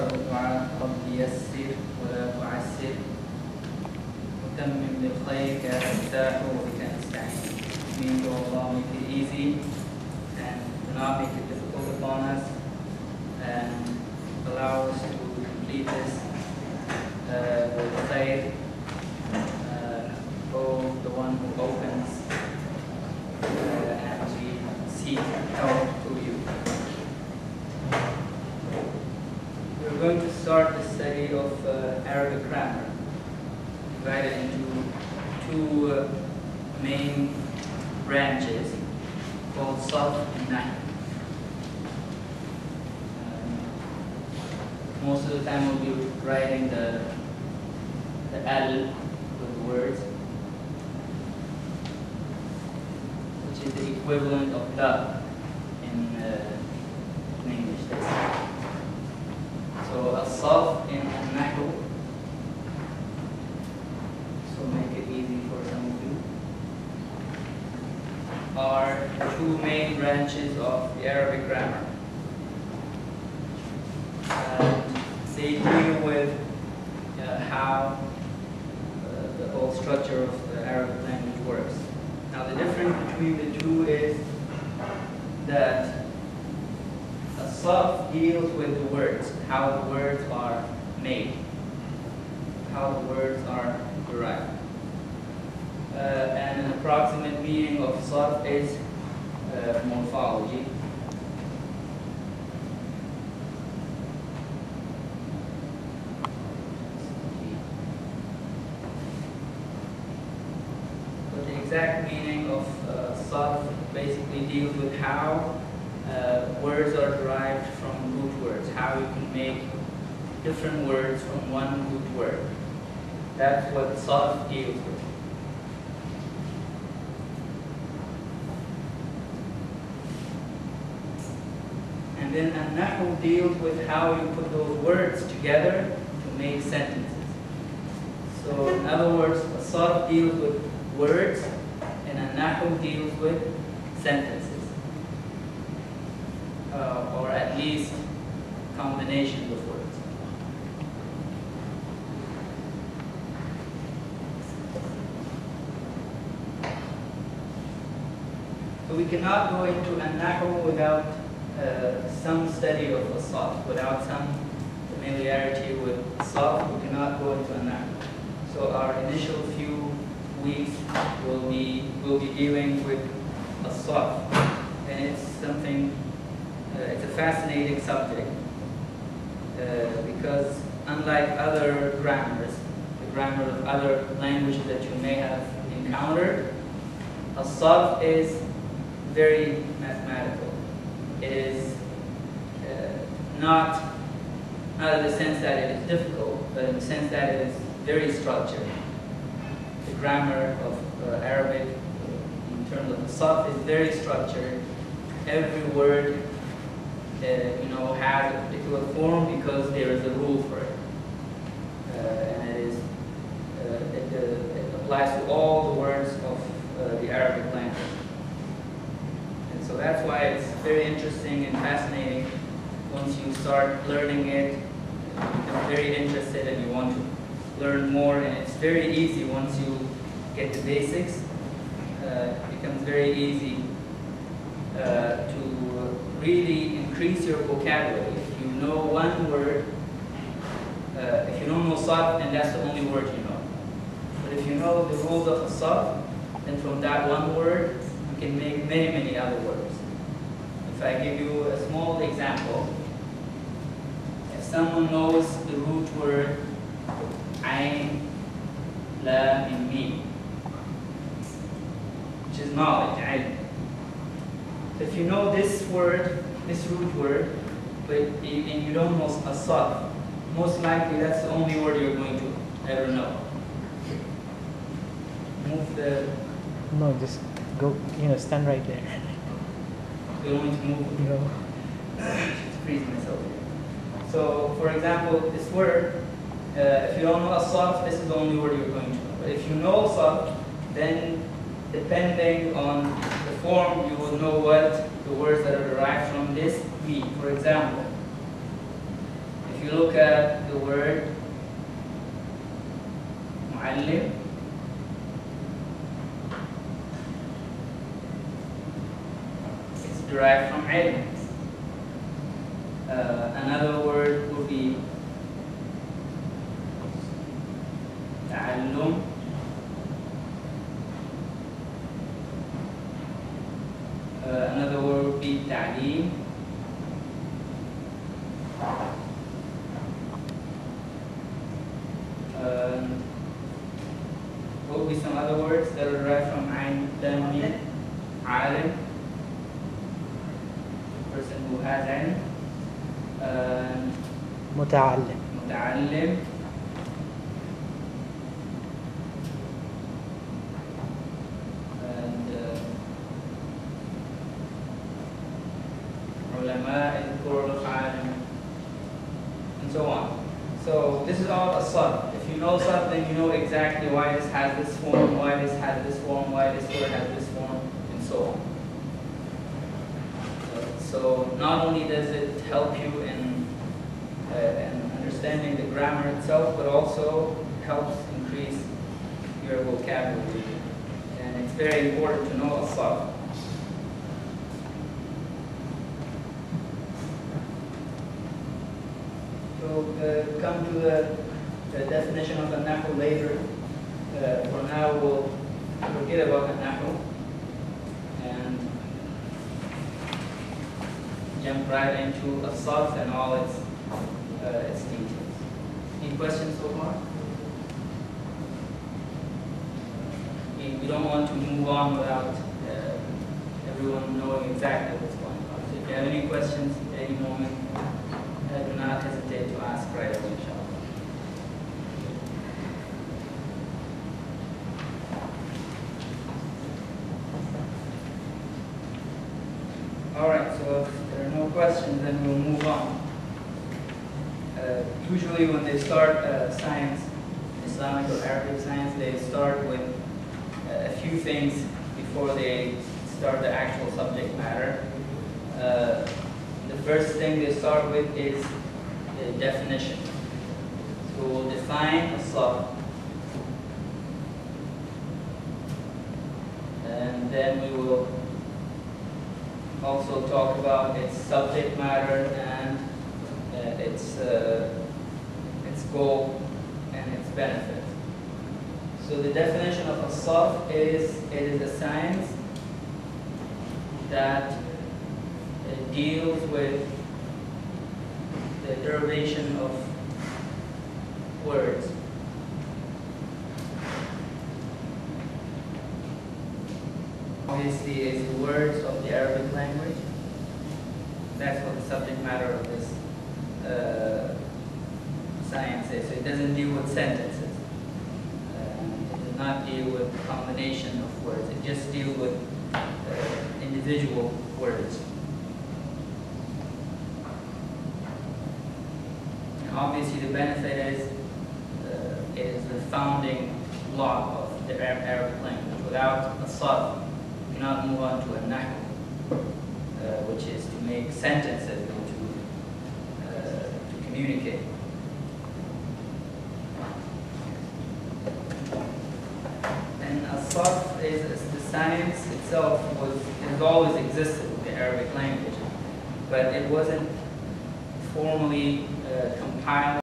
الدعاء رب يسر ولا تعسر وتمم بخيرك تفتح وبك نستعين. Mean to Allah, make it easy and do not make it difficult upon us, and allow us to complete this with faith. Oh, the one who opens, and we seek help to you. We're going to start the study of Arabic grammar, divided into two main branches called as-sarf and nahu. Most of the time we'll be writing the al with the words, which is the equivalent of the in English. So as-sarf and nahu, so make it easy for some of you, are two main branches of the Arabic grammar. They deal with how the whole structure of the Arabic language works. Now the difference between the two is that as-sarf deals with the words, how the words are made, how the words are derived. And an approximate meaning of as-sarf is morphology. But the exact meaning of as-sarf basically deals with how words are derived from root words, how you can make different words from one root word. That's what as-sarf deals with. And then an-nahu deals with how you put those words together to make sentences. So in other words, as-sarf deals with words and an-nahu deals with sentences. Or at least combinations of words. So we cannot go into an-nahu without some study of as-sarf, without some familiarity with as-sarf. We cannot go into an-nahu. So our initial few weeks will be dealing with as-sarf, and it's something. It's a fascinating subject because unlike other grammars, the grammar of other languages that you may have encountered, as-sarf is very mathematical. It is not in the sense that it is difficult, but in the sense that it is very structured. The grammar of Arabic, in terms of as-sarf, is very structured. Every word has a particular form because there is a rule for it, and it applies to all the words of the Arabic language. And so that's why it's very interesting and fascinating. Once you start learning it, you become very interested and you want to learn more. And it's very easy once you get the basics. It becomes very easy to really increase your vocabulary. If you know one word, if you don't know as-sarf, then that's the only word you know. But if you know the rules of as-sarf, then from that one word, you can make many, many other words. If I give you a small example, if someone knows the root word ayn, lam, and mim, which is knowledge, ilm. If you know this word, this root word, and you don't know as-sarf, most likely that's the only word you're going to ever know. Move the... No, just go, stand right there. You don't need to move? No. Just freeze myself here. So, for example, this word, if you don't know as-sarf, this is the only word you're going to know. But if you know as-sarf, then depending on the form, you will know what the words that are derived from this mean. For example, if you look at the word معلم, it's derived from علم. Another word would be تعلم. Another word would be تعليم. What would be some other words that are derived from Ain, Lam, Mim? Alim, the person who has Ain. متعلم. متعلم. And علماء يذكر عالم, and so on. So this is all as-sarf. If you know something, you know exactly why this has this form, why this has this form, why this word has this form, and so on. So not only does it help you in understanding the grammar itself, but also helps increase your vocabulary. And it's very important to know as-sarf. So come to the definition of an-nahu later. For now, we'll forget about an-nahu and jump right into as-sarf and all its details. Any questions so far? We don't want to move on without everyone knowing exactly what's going on. So if you have any questions at any moment, do not hesitate to ask right away, inshallah. Alright, so if there are no questions, then we'll move on. Usually when they start science, Islamic or Arabic science, they start with a few things before they start the actual subject matter. The first thing they start with is the definition. So we'll define as-sarf, and then we will also talk about its subject matter and its goal and its benefit. So the definition of as-sarf is, it is a science that deals with the derivation of words. Obviously, is the words of the Arabic language. That's what the subject matter of this science is. So it doesn't deal with sentences. It does not deal with the combination of words. It just deals with individual words. And obviously, the benefit is it is the founding block of the Arabic language. Without as-sarf, you cannot move on to an-nahu, which is to make sentences and to communicate. And as-sarf is the science itself has always existed with the Arabic language, but it wasn't formally compiled